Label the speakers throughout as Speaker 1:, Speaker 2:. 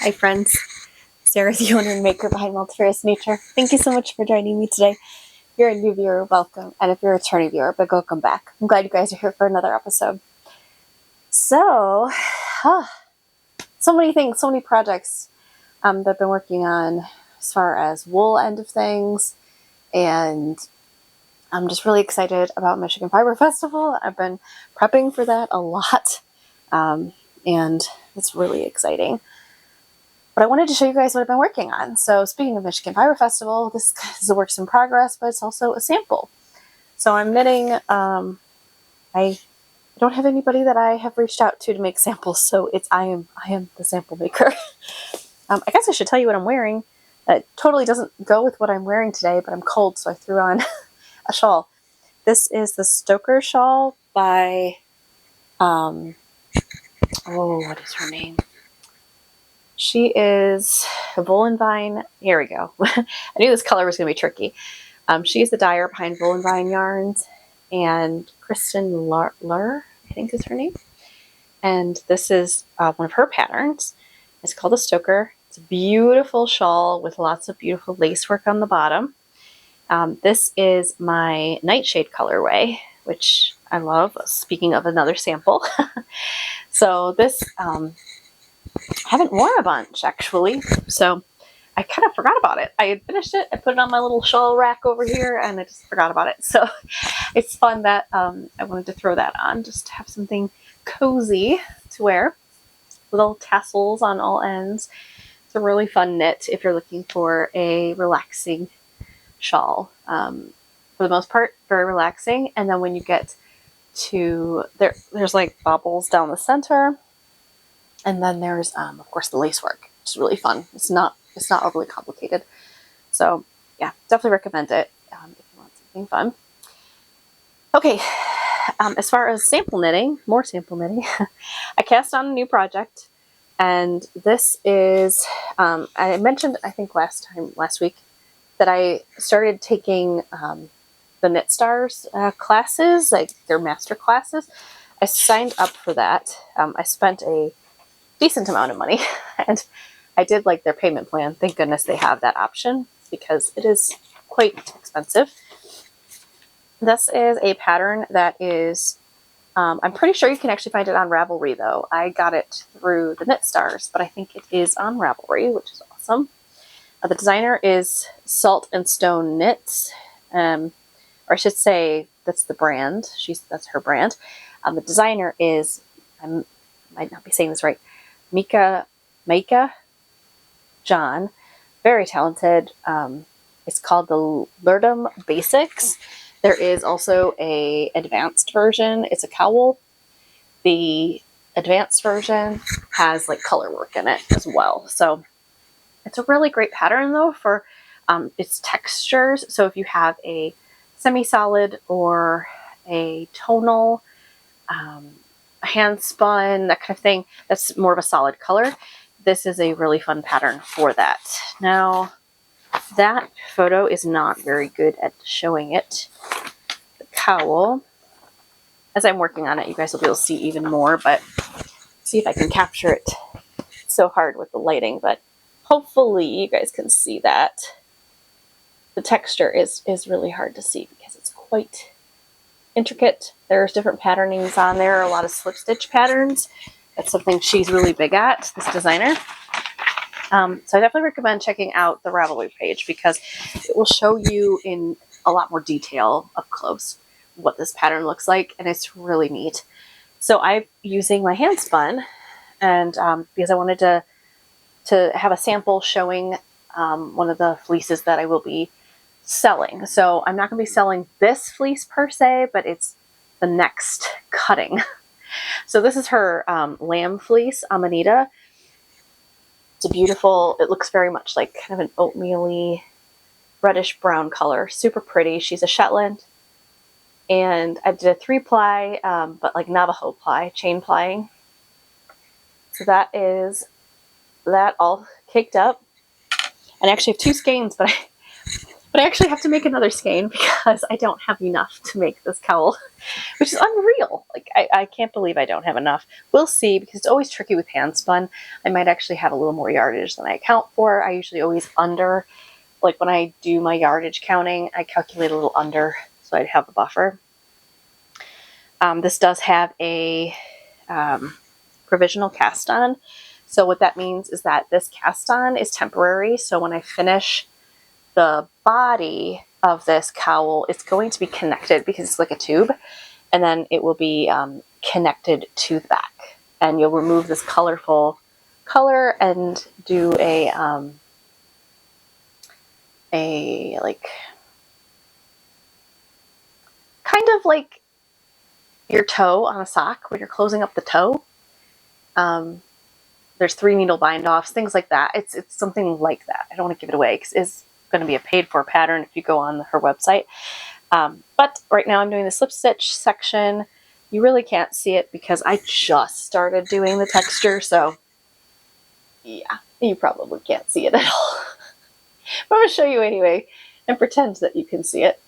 Speaker 1: Hi friends, Sarah, the owner and maker behind Multifarious Nature. Thank you so much for joining me today. If you're a new viewer, welcome, and if you're a returning viewer, big welcome back. I'm glad you guys are here for another episode. So many things, so many projects that I've been working on as far as wool end of things, and I'm just really excited about Michigan Fiber Festival. I've been prepping for that a lot, and it's really exciting. But I wanted to show you guys what I've been working on. So speaking of Michigan Fiber Festival, this is a work in progress, but it's also a sample. So I'm knitting, I don't have anybody that I have reached out to make samples, so I am the sample maker. I guess I should tell you what I'm wearing. It totally doesn't go with what I'm wearing today, but I'm cold, so I threw on a shawl. This is the Stoker shawl by, what is her name? She is Vine. Here we go. I knew this color was going to be tricky. She's the dyer behind Vine Yarns, and Kristen Lur, I think is her name. And this is one of her patterns. It's called a Stoker. It's a beautiful shawl with lots of beautiful lace work on the bottom. This is my Nightshade colorway, which I love. Speaking of another sample. So this... I haven't worn a bunch, actually, so I kind of forgot about it. I had finished it, I put it on my little shawl rack over here, and I just forgot about it. So it's fun that I wanted to throw that on, just to have something cozy to wear. Little tassels on all ends. It's a really fun knit if you're looking for a relaxing shawl. For the most part, very relaxing. And then when you get to, there's like bubbles down the center. And then there's, of course, the lace work, which is really fun. It's not overly complicated. So, yeah, definitely recommend it if you want something fun. Okay, as far as more sample knitting, I cast on a new project. And this is, I mentioned, I think last week, that I started taking the Knit Stars classes, like their master classes. I signed up for that. I spent a decent amount of money, and I did like their payment plan. Thank goodness they have that option, because it is quite expensive. This is a pattern that is, I'm pretty sure you can actually find it on Ravelry, though. I got it through the Knit Stars, but I think it is on Ravelry, which is awesome. The designer is Salt and Stone Knits, or I should say that's the brand. That's her brand. The designer is, I might not be saying this right, Maika John, very talented. It's called the Lurdum Basics. There is also a advanced version. It's a cowl. The advanced version has like color work in it as well. So it's a really great pattern though for its textures. So if you have a semi-solid or a tonal, handspun, that kind of thing, that's more of a solid color, this is a really fun pattern for that. Now, that photo is not very good at showing it. The cowl, as I'm working on it, you guys will be able to see even more, but see if I can capture it. It's so hard with the lighting, but hopefully you guys can see that. The texture is really hard to see because it's quite intricate. There's different patternings on there, a lot of slip stitch patterns. That's something she's really big at, this designer. So I definitely recommend checking out the Ravelry page, because it will show you in a lot more detail up close what this pattern looks like, and it's really neat. So I'm using my Handspun, and because I wanted to have a sample showing one of the fleeces that I will be selling. So I'm not going to be selling this fleece per se, but it's the next cutting. So this is her lamb fleece, Amanita. It's a beautiful, it looks very much like kind of an oatmeal-y reddish brown color. Super pretty. She's a Shetland. And I did a 3-ply, but like Navajo ply, chain plying. So that is that all caked up. And I actually have 2 skeins, but But I actually have to make another skein because I don't have enough to make this cowl, which is unreal. Like, I can't believe I don't have enough. We'll see, because it's always tricky with handspun. I might actually have a little more yardage than I account for. I usually always under, like when I do my yardage counting, I calculate a little under so I'd have a buffer. This does have a provisional cast on. So what that means is that this cast on is temporary. So when I finish the body of this cowl, it's going to be connected because it's like a tube, and then it will be connected to the back, and you'll remove this colorful color and do a like kind of like your toe on a sock when you're closing up the toe. There's 3 needle bind offs, things like that. It's something like that. I don't want to give it away because it's going to be a paid for pattern if you go on her website. But right now I'm doing the slip stitch section. You really can't see it because I just started doing the texture, so yeah, you probably can't see it at all. But I'm going to show you anyway and pretend that you can see it.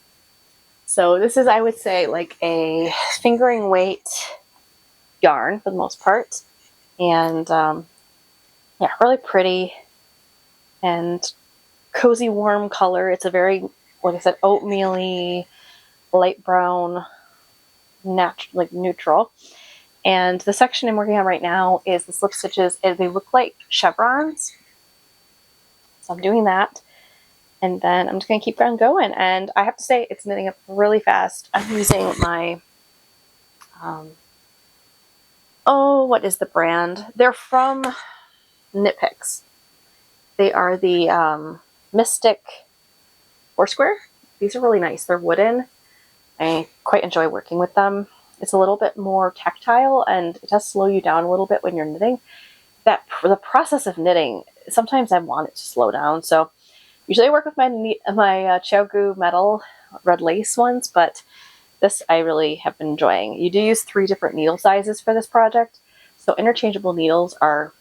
Speaker 1: So this is, I would say, like a fingering weight yarn for the most part. And yeah, really pretty and cozy, warm color. It's a very, like I said, oatmeal-y, light brown, like neutral. And the section I'm working on right now is the slip stitches. They look like chevrons. So I'm doing that. And then I'm just going to keep on going. And I have to say, it's knitting up really fast. I'm using my, what is the brand? They're from Knit Picks. They are the Mystic Foursquare. These are really nice. They're wooden. I quite enjoy working with them. It's a little bit more tactile, and it does slow you down a little bit when you're knitting. The process of knitting, sometimes I want it to slow down. So usually I work with my Chogu metal red lace ones, but this I really have been enjoying. You do use 3 different needle sizes for this project, so interchangeable needles are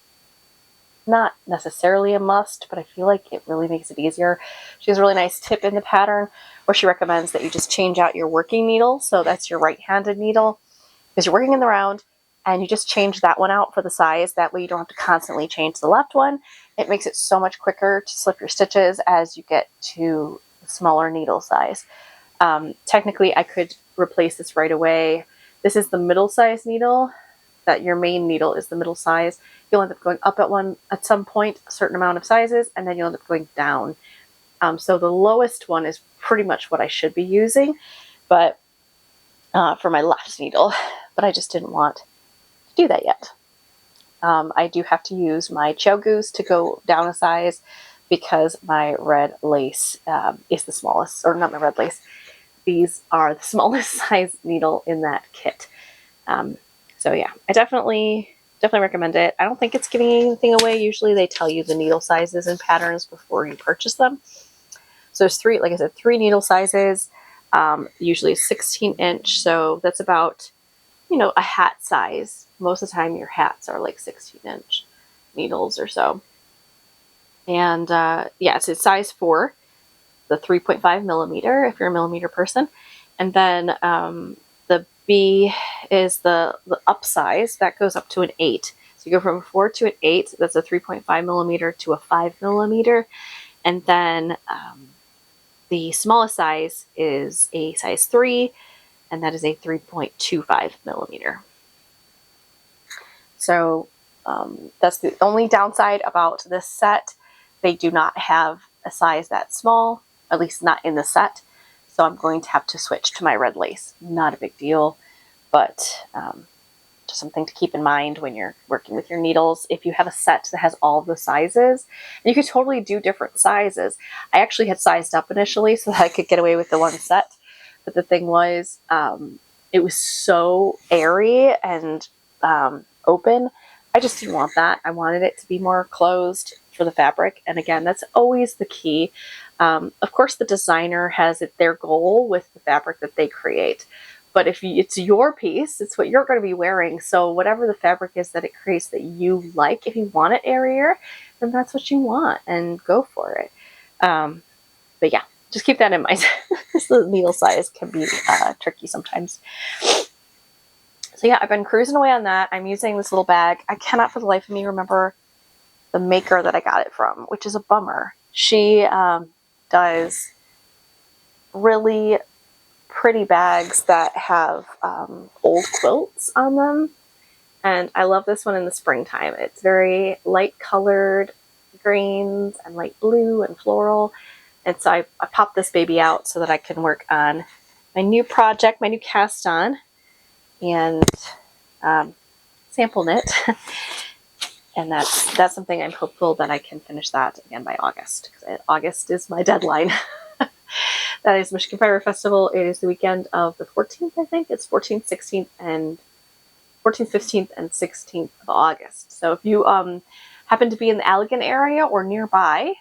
Speaker 1: not necessarily a must, but I feel like it really makes it easier. She has a really nice tip in the pattern where she recommends that you just change out your working needle. So that's your right-handed needle, because you're working in the round, and you just change that one out for the size. That way you don't have to constantly change the left one. It makes it so much quicker to slip your stitches as you get to the smaller needle size. Technically, I could replace this right away. This is the middle size needle. That your main needle is the middle size. You'll end up going up at some point, a certain amount of sizes, and then you'll end up going down. So the lowest one is pretty much what I should be using, but for my left needle, but I just didn't want to do that yet. I do have to use my Chogus to go down a size because my red lace is the smallest, or not my red lace. These are the smallest size needle in that kit. So yeah, I definitely recommend it. I don't think it's giving anything away. Usually they tell you the needle sizes and patterns before you purchase them. So there's 3, like I said, 3 needle sizes, usually 16 inch. So that's about, a hat size. Most of the time your hats are like 16 inch needles or so. And yeah, it's size 4, the 3.5 millimeter if you're a millimeter person. And then the B is the up size. That goes up to an 8. So you go from a 4 to an 8. That's a 3.5 millimeter to a 5 millimeter. And then the smallest size is a size 3, and that is a 3.25 millimeter. So that's the only downside about this set. They do not have a size that small, at least not in the set. So I'm going to have to switch to my red lace. Not a big deal, but just something to keep in mind when you're working with your needles. If you have a set that has all the sizes, and you could totally do different sizes. I actually had sized up initially so that I could get away with the one set. But the thing was, it was so airy and open. I just didn't want that. I wanted it to be more closed for the fabric. And again, that's always the key. Of course, the designer has their goal with the fabric that they create. But if it's your piece, it's what you're going to be wearing. So whatever the fabric is that it creates that you like, if you want it airier, then that's what you want and go for it. But yeah, just keep that in mind. The needle size can be tricky sometimes. So yeah, I've been cruising away on that. I'm using this little bag. I cannot for the life of me remember the maker that I got it from, which is a bummer. She does really pretty bags that have old quilts on them. And I love this one in the springtime. It's very light colored greens and light blue and floral. And so I popped this baby out so that I can work on my new project, my new cast on, and sample knit. And that's something I'm hopeful that I can finish that again by August, because August is my deadline. That is Michigan Fiber Festival. It is the weekend of the 14th, I think. It's 14th, 16th, and 14th, 15th, and 16th of August. So if you happen to be in the Allegan area or nearby,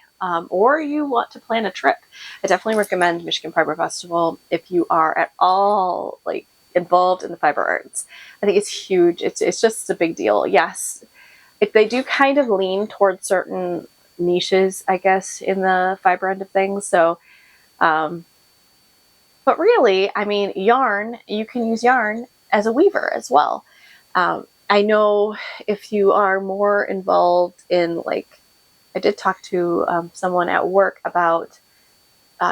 Speaker 1: or you want to plan a trip, I definitely recommend Michigan Fiber Festival if you are at all like involved in the fiber arts. I think it's huge. It's just a big deal. Yes, they do kind of lean towards certain niches, I guess, in the fiber end of things. So, but really, I mean, yarn, you can use yarn as a weaver as well. I know if you are more involved in, like, I did talk to someone at work about,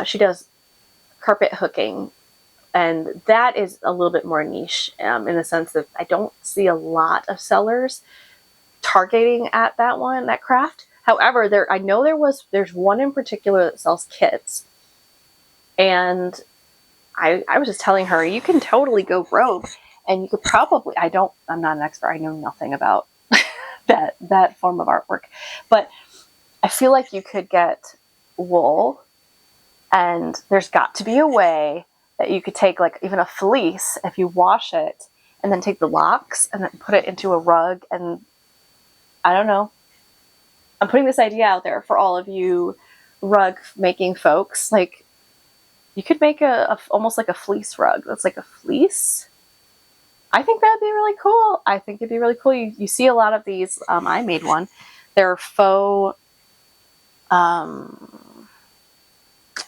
Speaker 1: she does carpet hooking, and that is a little bit more niche in the sense that I don't see a lot of sellers targeting at that craft. However, I know there's one in particular that sells kits, and I was just telling her, you can totally go rogue, and you could probably, I'm not an expert, I know nothing about that form of artwork, but I feel like you could get wool, and there's got to be a way that you could take, like, even a fleece, if you wash it, and then take the locks and then put it into a rug. And I don't know, I'm putting this idea out there for all of you rug making folks. Like, you could make almost like a fleece rug that's like a fleece. I think that'd be really cool. I think it'd be really cool. You see a lot of these. I made one. They're faux, what do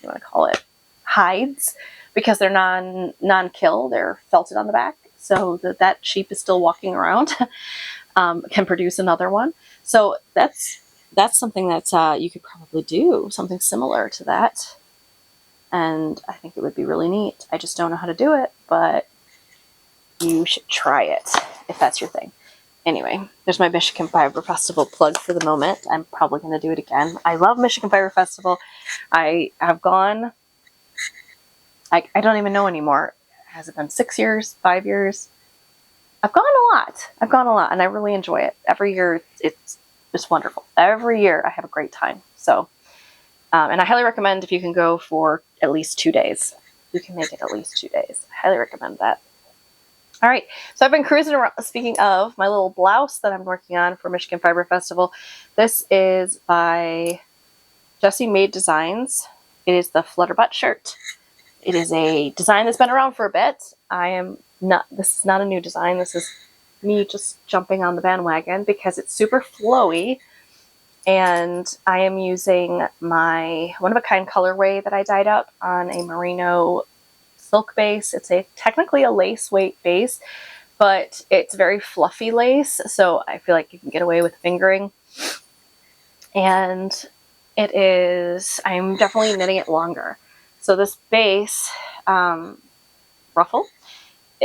Speaker 1: you want to call it? Hides, because they're non-kill. They're felted on the back, so that sheep is still walking around. Can produce another one. So that's something that you could probably do, something similar to that. And I think it would be really neat. I just don't know how to do it, but you should try it if that's your thing. Anyway, there's my Michigan Fiber Festival plug for the moment. I'm probably going to do it again. I love Michigan Fiber Festival. I have gone, I don't even know anymore. Has it been 6 years, 5 years? I've gone a lot, and I really enjoy it. Every year, it's just wonderful. Every year, I have a great time. So, and I highly recommend if you can go for at least 2 days. You can make it at least 2 days. I highly recommend that. All right, so I've been cruising around. Speaking of my little blouse that I'm working on for Michigan Fiber Festival, this is by Jessie Made Designs. It is the Flutterbutt shirt. It is a design that's been around for a bit. This is not a new design. This is me just jumping on the bandwagon because it's super flowy, and I am using my one-of-a-kind colorway that I dyed up on a merino silk base. It's technically a lace weight base, but it's very fluffy lace, so I feel like you can get away with fingering. And I'm definitely knitting it longer. So this base ruffle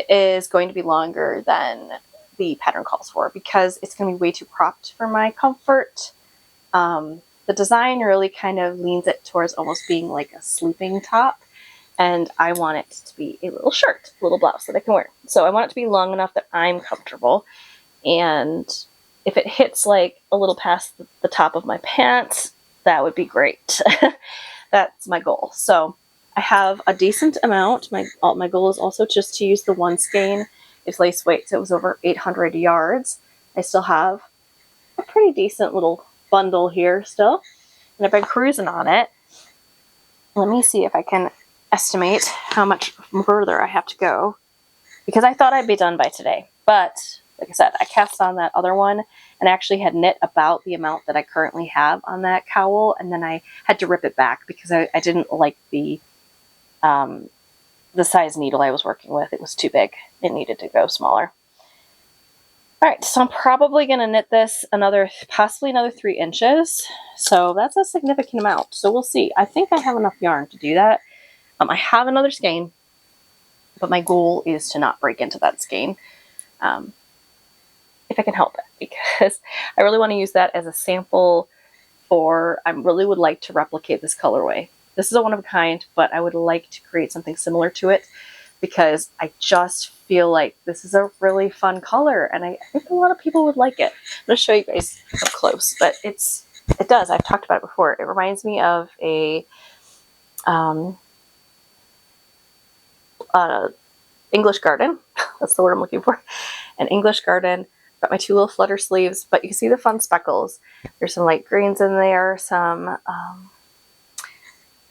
Speaker 1: is going to be longer than the pattern calls for because it's going to be way too cropped for my comfort. The design really kind of leans it towards almost being like a sleeping top. And I want it to be a little shirt, a little blouse that I can wear. So I want it to be long enough that I'm comfortable. And if it hits like a little past the top of my pants, that would be great. That's my goal. So I have a decent amount. My goal is also just to use the one skein. It's lace weight, so it was over 800 yards. I still have a pretty decent little bundle here still. And I've been cruising on it. Let me see if I can estimate how much further I have to go, because I thought I'd be done by today, but like I said, I cast on that other one and actually had knit about the amount that I currently have on that cowl, and then I had to rip it back because I didn't like the size needle I was working with. It was too big. It needed to go smaller. All right, so I'm probably going to knit this possibly another 3 inches. So that's a significant amount. So we'll see. I think I have enough yarn to do that. I have another skein, but my goal is to not break into that skein, if I can help it, because I really want to use that as a sample I really would like to replicate this colorway. This is a one of a kind, but I would like to create something similar to it, because I just feel like this is a really fun color, and I think a lot of people would like it. I'm going to show you guys up close, but it does. I've talked about it before. It reminds me of a English garden. That's the word I'm looking for. An English garden. Got my 2 little flutter sleeves, but you can see the fun speckles. There's some light greens in there, some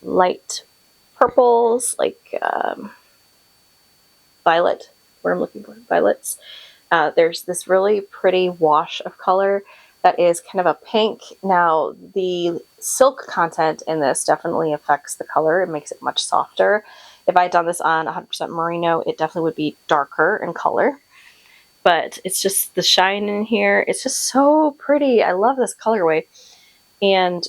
Speaker 1: light purples, like violet, what I'm looking for, violets. There's this really pretty wash of color that is kind of a pink. Now, the silk content in this definitely affects the color. It makes it much softer. If I had done this on 100% merino, it definitely would be darker in color. But it's just the shine in here. It's just so pretty. I love this colorway. And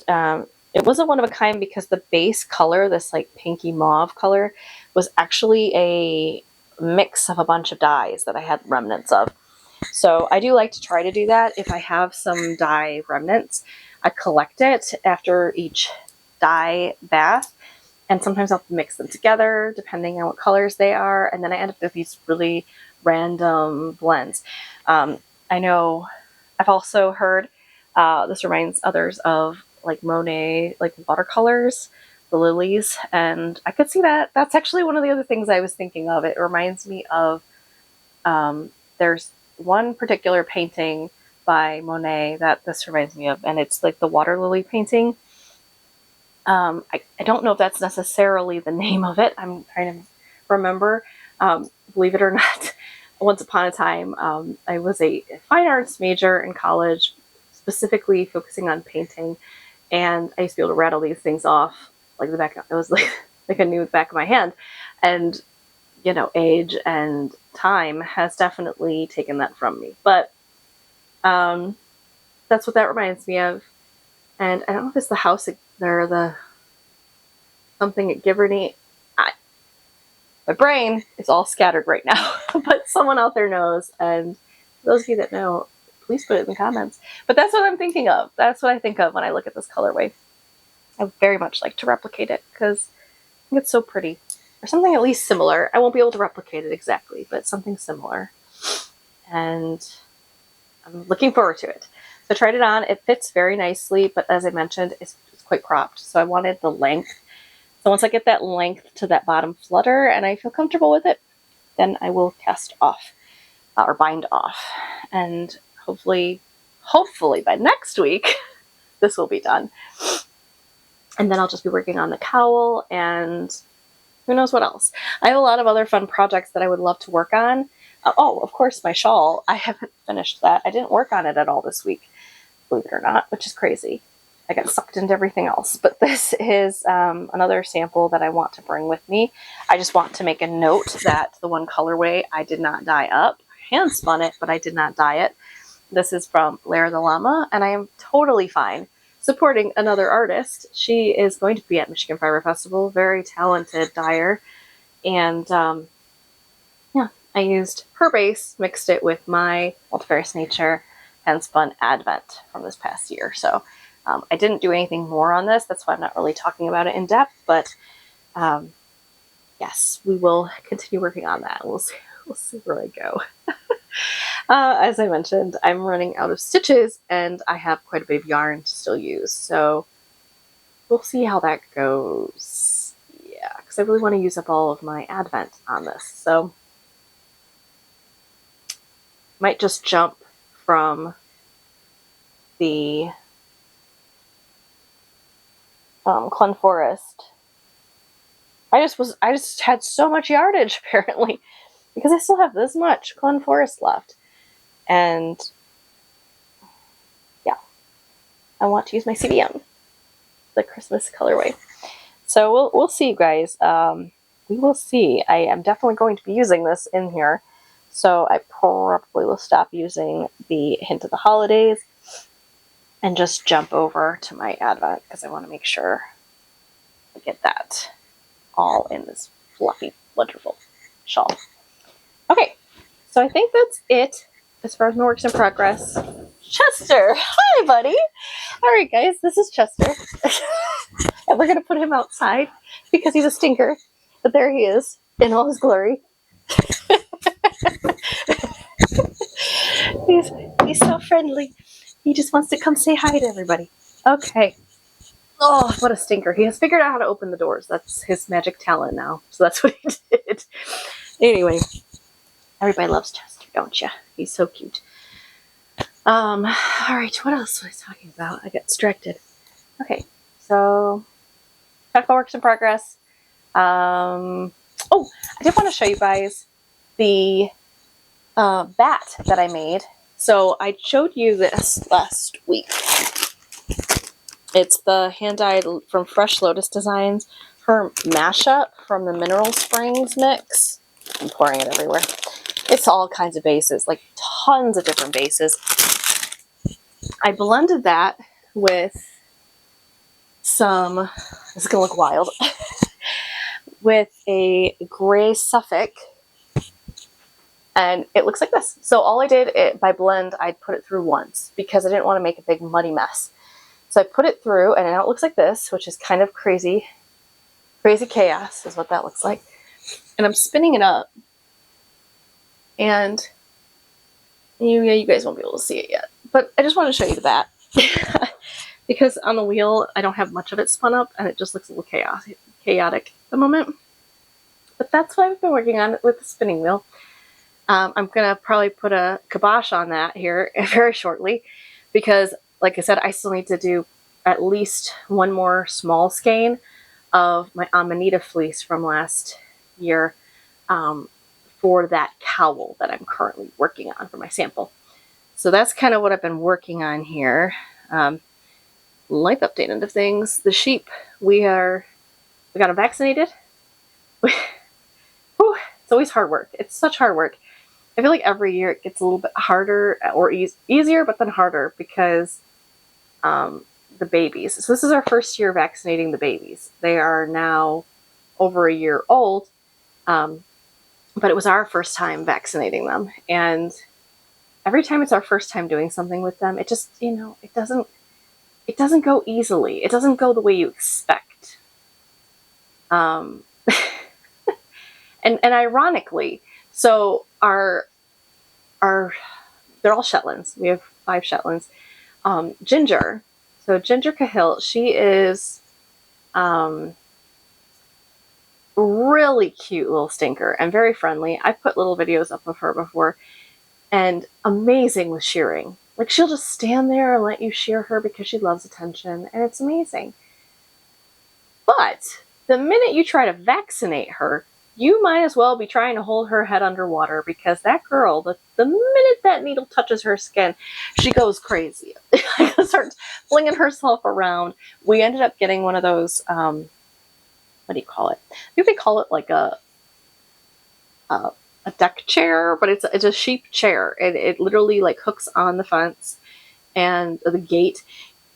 Speaker 1: it wasn't one of a kind because the base color, this like pinky mauve color, was actually a mix of a bunch of dyes that I had remnants of. So I do like to try to do that. If I have some dye remnants, I collect it after each dye bath, and sometimes I'll mix them together depending on what colors they are, and then I end up with these really random blends. I know I've also heard this reminds others of like Monet, like watercolors, the lilies, and I could see that. That's actually one of the other things I was thinking of. It reminds me of there's one particular painting by Monet that this reminds me of, and it's like the water lily painting. I don't know if that's necessarily the name of it. I'm trying to remember. Believe it or not, once upon a time, I was a fine arts major in college, specifically focusing on painting, and I used to be able to rattle these things off like the back. It was like I knew the back of my hand, and age and time has definitely taken that from me. But that's what that reminds me of. And I don't know if it's the house or the something at Giverny. My brain is all scattered right now, but someone out there knows. And those of you that know, please put it in the comments. But that's what I'm thinking of. That's what I think of when I look at this colorway. I would very much like to replicate it because I think it's so pretty. Or something at least similar. I won't be able to replicate it exactly, but something similar. And I'm looking forward to it. So I tried it on. It fits very nicely, but as I mentioned, it's quite cropped. So I wanted the length. So once I get that length to that bottom flutter and I feel comfortable with it, then I will cast off or bind off. And hopefully by next week, this will be done. And then I'll just be working on the cowl and who knows what else. I have a lot of other fun projects that I would love to work on. Of course, my shawl. I haven't finished that. I didn't work on it at all this week, believe it or not, which is crazy. I got sucked into everything else. But this is another sample that I want to bring with me. I just want to make a note that the one colorway I did not dye up. I hand spun it, but I did not dye it. This is from Lara the Llama, and I am totally fine supporting another artist. She is going to be at Michigan Fiber Festival. Very talented dyer. And yeah, I used her base, mixed it with my Multifarious Nature Handspun Advent from this past year. So I didn't do anything more on this. That's why I'm not really talking about it in depth. But yes, we will continue working on that. We'll see where I go. As I mentioned, I'm running out of stitches and I have quite a bit of yarn to still use. So we'll see how that goes. Yeah, because I really want to use up all of my Advent on this. So might just jump from the Clun Forest. I just had so much yardage apparently because I still have this much Clun Forest left. And yeah, I want to use my CBM, the Christmas colorway. So we'll see, you guys. We will see. I am definitely going to be using this in here. So I probably will stop using the Hint of the Holidays and just jump over to my Advent because I want to make sure I get that all in this fluffy, wonderful shawl. Okay, so I think that's it as far as my works in progress. Chester! Hi, buddy! Alright, guys, this is Chester. And we're going to put him outside because he's a stinker. But there he is in all his glory. He's so friendly. He just wants to come say hi to everybody. Okay. Oh, what a stinker. He has figured out how to open the doors. That's his magic talent now. So that's what he did. Anyway, everybody loves Chester, don't you? He's so cute. Alright, what else was I talking about? I got distracted. Okay, so talk about works in progress. I did want to show you guys the bat that I made. So I showed you this last week. It's the hand-dyed from Fresh Lotus Designs, her mashup from the Mineral Springs mix. I'm pouring it everywhere. It's all kinds of bases, like tons of different bases. I blended that with some, this is going to look wild, with a gray Suffolk, and it looks like this. So all I did by blend, I put it through once because I didn't want to make a big muddy mess. So I put it through, and now it looks like this, which is kind of crazy. Crazy chaos is what that looks like. And I'm spinning it up. And you guys won't be able to see it yet. But I just want to show you that. Because on the wheel, I don't have much of it spun up, and it just looks a little chaotic at the moment. But that's what I've been working on with the spinning wheel. I'm going to probably put a kibosh on that here very shortly. Because, like I said, I still need to do at least one more small skein of my Amanita fleece from last year for that cowl that I'm currently working on for my sample. So that's kind of what I've been working on here. Life update into things. The sheep, we got them vaccinated. Whew, it's always hard work. It's such hard work. I feel like every year it gets a little bit harder or easier, but then harder because the babies. So this is our first year vaccinating the babies. They are now over a year old, but it was our first time vaccinating them. And every time it's our first time doing something with them, it just, it doesn't go easily. It doesn't go the way you expect. And ironically, so they're all Shetlands. We have 5 Shetlands. Ginger. So Ginger Cahill, she is really cute little stinker and very friendly. I've put little videos up of her before, and amazing with shearing. Like, she'll just stand there and let you shear her because she loves attention, and it's amazing. But the minute you try to vaccinate her, you might as well be trying to hold her head underwater, because that girl, the minute that needle touches her skin, she goes crazy. Starts flinging herself around. We ended up getting one of those, what do you call it? I think they call it like a deck chair, but it's a sheep chair. It literally like hooks on the fence and the gate,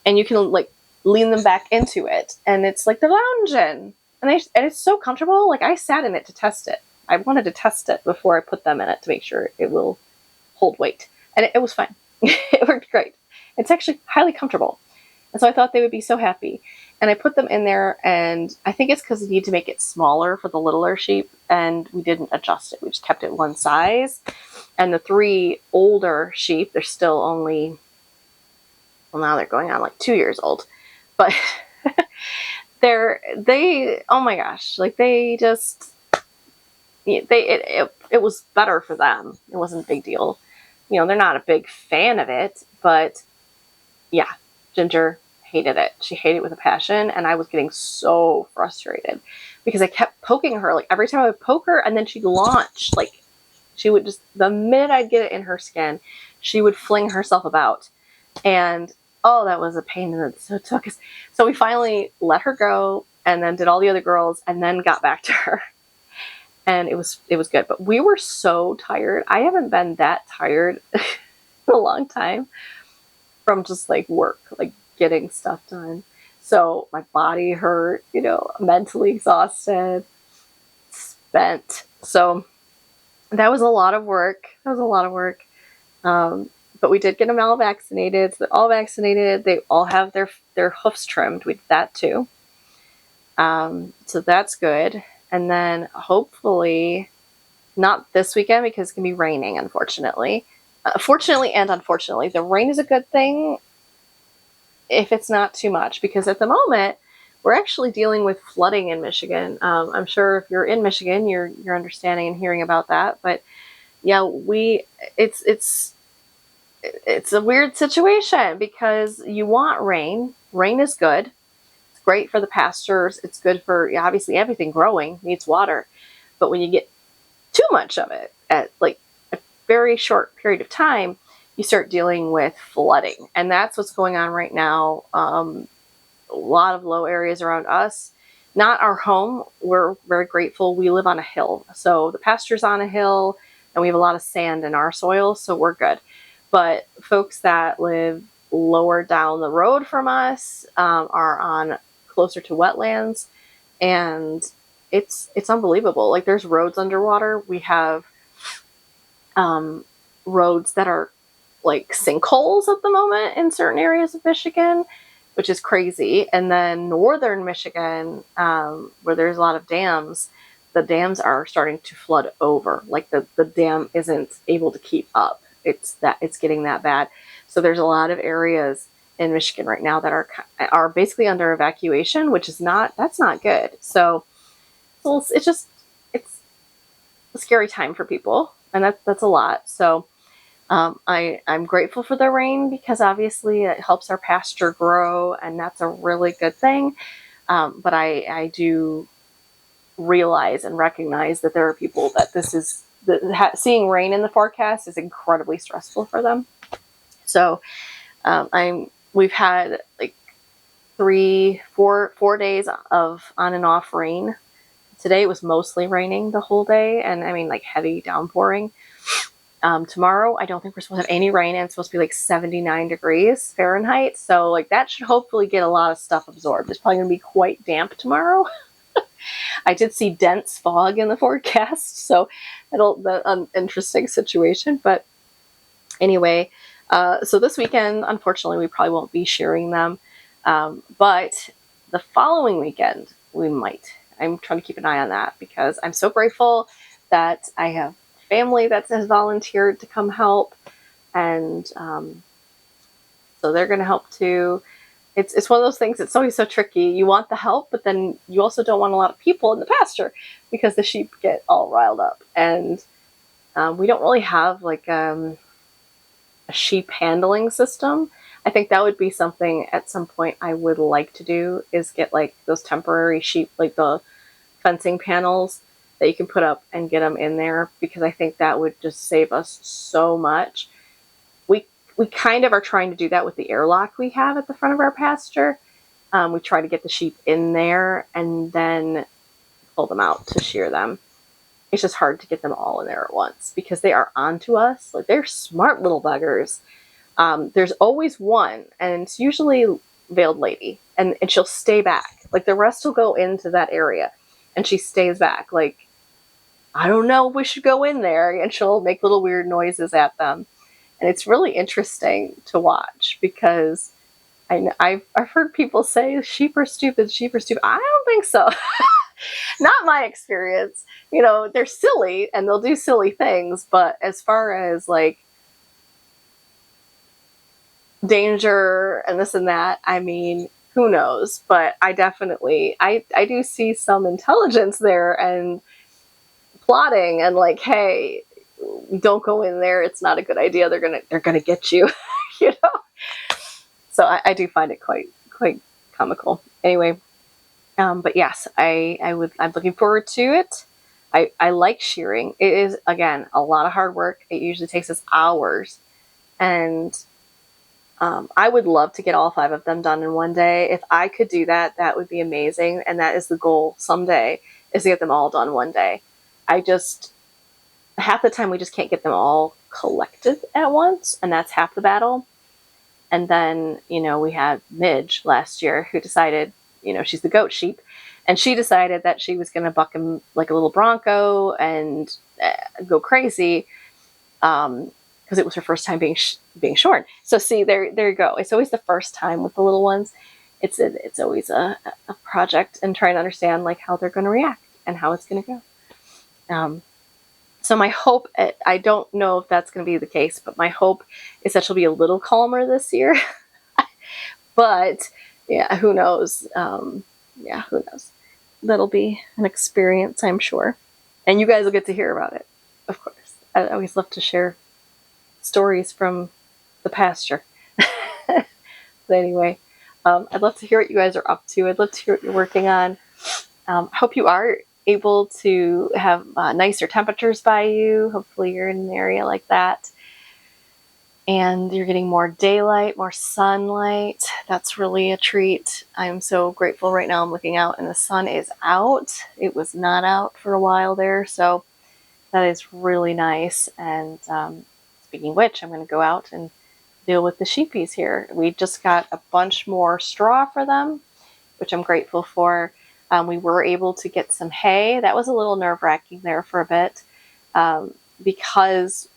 Speaker 1: and you can like lean them back into it, and it's like they're lounging. And it's so comfortable. Like, I sat in it to test it. I wanted to test it before I put them in it to make sure it will hold weight. And it was fine. It worked great. It's actually highly comfortable. And so I thought they would be so happy. And I put them in there, and I think it's because we need to make it smaller for the littler sheep, and we didn't adjust it. We just kept it one size. And the 3 older sheep, they're still only, well, now they're going on like 2 years old. But they oh my gosh, like it was better for them. It wasn't a big deal. They're not a big fan of it, but yeah, Ginger hated it. She hated it with a passion, and I was getting so frustrated because I kept poking her. Like, every time I would poke her, and then she'd launch. Like, she would just, the minute I'd get it in her skin, she would fling herself about. And oh, that was a pain in the so it took us. So we finally let her go and then did all the other girls and then got back to her. And it was good. But we were so tired. I haven't been that tired in a long time from just like work, like getting stuff done. So my body hurt, mentally exhausted, spent. So that was a lot of work. But we did get them all vaccinated. So they're all vaccinated. They all have their hoofs trimmed. We did that too. So that's good. And then hopefully not this weekend because it's going to be raining, unfortunately. Fortunately and unfortunately, the rain is a good thing if it's not too much, because at the moment we're actually dealing with flooding in Michigan. I'm sure if you're in Michigan, you're understanding and hearing about that. But yeah, it's a weird situation because you want rain. Rain is good. It's great for the pastures. It's good for, obviously, everything growing needs water. But when you get too much of it at like a very short period of time, you start dealing with flooding. And that's what's going on right now. A lot of low areas around us. Not our home. We're very grateful. We live on a hill. So the pasture's on a hill and we have a lot of sand in our soil. So we're good. But folks that live lower down the road from us are on closer to wetlands, and it's unbelievable. Like there's roads underwater. We have roads that are like sinkholes at the moment in certain areas of Michigan, which is crazy. And then northern Michigan, where there's a lot of dams, the dams are starting to flood over. Like the dam isn't able to keep up. It's getting that bad. So there's a lot of areas in Michigan right now that are basically under evacuation, which is that's not good. So it's a scary time for people, and that's a lot. So I'm grateful for the rain because obviously it helps our pasture grow, and that's a really good thing. But I do realize and recognize that there are people that seeing rain in the forecast is incredibly stressful for them. So we've had like 4 days of on and off rain. Today it was mostly raining the whole day, and I mean like heavy downpouring. Tomorrow I don't think we're supposed to have any rain, and it's supposed to be like 79 degrees Fahrenheit. So like that should hopefully get a lot of stuff absorbed. It's probably going to be quite damp tomorrow. I did see dense fog in the forecast, so that's an interesting situation. But anyway, so this weekend, unfortunately, we probably won't be shearing them. But the following weekend, we might. I'm trying to keep an eye on that because I'm so grateful that I have family that has volunteered to come help. And so they're going to help too. It's one of those things. It's always so tricky. You want the help, but then you also don't want a lot of people in the pasture because the sheep get all riled up. And we don't really have like a sheep handling system. I think that would be something at some point I would like to do, is get like those temporary sheep, like the fencing panels that you can put up and get them in there, because I think that would just save us so much. We kind of are trying to do that with the airlock we have at the front of our pasture. We try to get the sheep in there and then pull them out to shear them. It's just hard to get them all in there at once because they are onto us. Like they're smart little buggers. There's always one, and it's usually veiled lady, and she'll stay back. Like the rest will go into that area, and she stays back. Like, I don't know if we should go in there, and she'll make little weird noises at them. And it's really interesting to watch because I've heard people say sheep are stupid. I don't think so. Not my experience. They're silly and they'll do silly things, but as far as like danger and this and that, I mean, who knows? But I definitely, I do see some intelligence there and plotting and like, hey, don't go in there. It's not a good idea. They're gonna get you, So I do find it quite comical. Anyway, but yes, I'm looking forward to it. I like shearing. It is, again, a lot of hard work. It usually takes us hours And I would love to get all 5 of them done in one day. If I could do that, that would be amazing. And that is the goal someday, is to get them all done one day. Half the time we just can't get them all collected at once, and that's half the battle. And then, we had Midge last year who decided, she's the goat sheep, and she decided that she was going to buck him like a little bronco and go crazy. Because it was her first time being shorn. So see, there you go. It's always the first time with the little ones. It's always a project, and trying to understand like how they're going to react and how it's going to go. So my hope, I don't know if that's going to be the case, but my hope is that she'll be a little calmer this year. But yeah, who knows? Who knows? That'll be an experience, I'm sure. And you guys will get to hear about it, of course. I always love to share stories from the pasture. But anyway, I'd love to hear what you guys are up to. I'd love to hear what you're working on. I hope you are able to have nicer temperatures by you. Hopefully you're in an area like that. And you're getting more daylight, more sunlight. That's really a treat. I'm so grateful right now. I'm looking out and the sun is out. It was not out for a while there. So that is really nice. And speaking of which, I'm going to go out and deal with the sheepies here. We just got a bunch more straw for them, which I'm grateful for. We were able to get some hay. That was a little nerve-wracking there for a bit because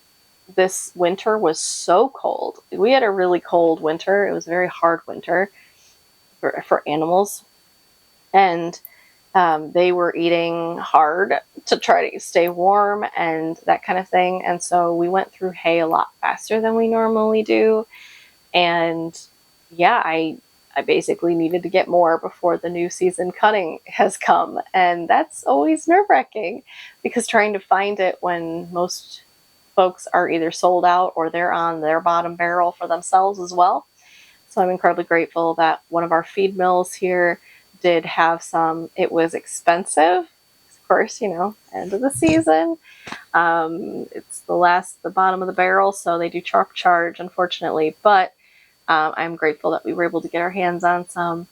Speaker 1: this winter was so cold. We had a really cold winter. It was a very hard winter for animals. And they were eating hard to try to stay warm and that kind of thing. And so we went through hay a lot faster than we normally do. And yeah, I basically needed to get more before the new season cutting has come. And that's always nerve-wracking because trying to find it when most folks are either sold out or they're on their bottom barrel for themselves as well. So I'm incredibly grateful that one of our feed mills here did have some. It was expensive, of course, end of the season. It's the bottom of the barrel, so they do truck charge, unfortunately. But I'm grateful that we were able to get our hands on some,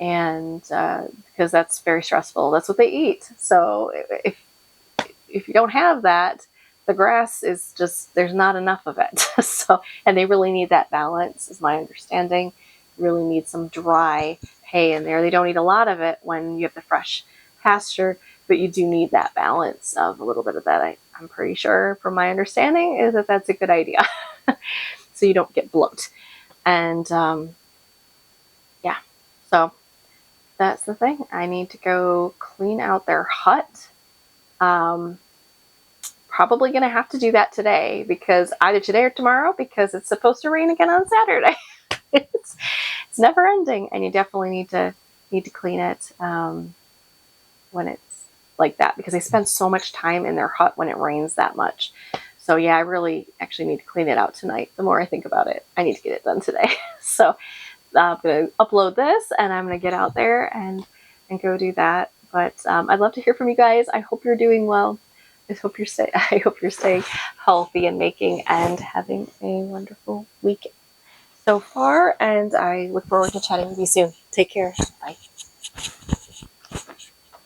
Speaker 1: and because that's very stressful. That's what they eat. So if you don't have that, the grass is just, there's not enough of it. And they really need that balance, is my understanding. Really need some dry hay in there. They don't eat a lot of it when you have the fresh pasture, but you do need that balance of a little bit of that. I'm pretty sure, from my understanding, is that that's a good idea. So you don't get bloat. And so that's the thing. I need to go clean out their hut. Probably going to have to do that today, because either today or tomorrow, because it's supposed to rain again on Saturday. It's never ending, and you definitely need to clean it when it's like that, because they spend so much time in their hut when it rains that much. So yeah, I really actually need to clean it out tonight. The more I think about it, I need to get it done today. So I'm going to upload this, and I'm going to get out there and go do that. But I'd love to hear from you guys. I hope you're doing well. I hope you're staying healthy and making and having a wonderful week so far. And I look forward to chatting with you soon. Take care. Bye.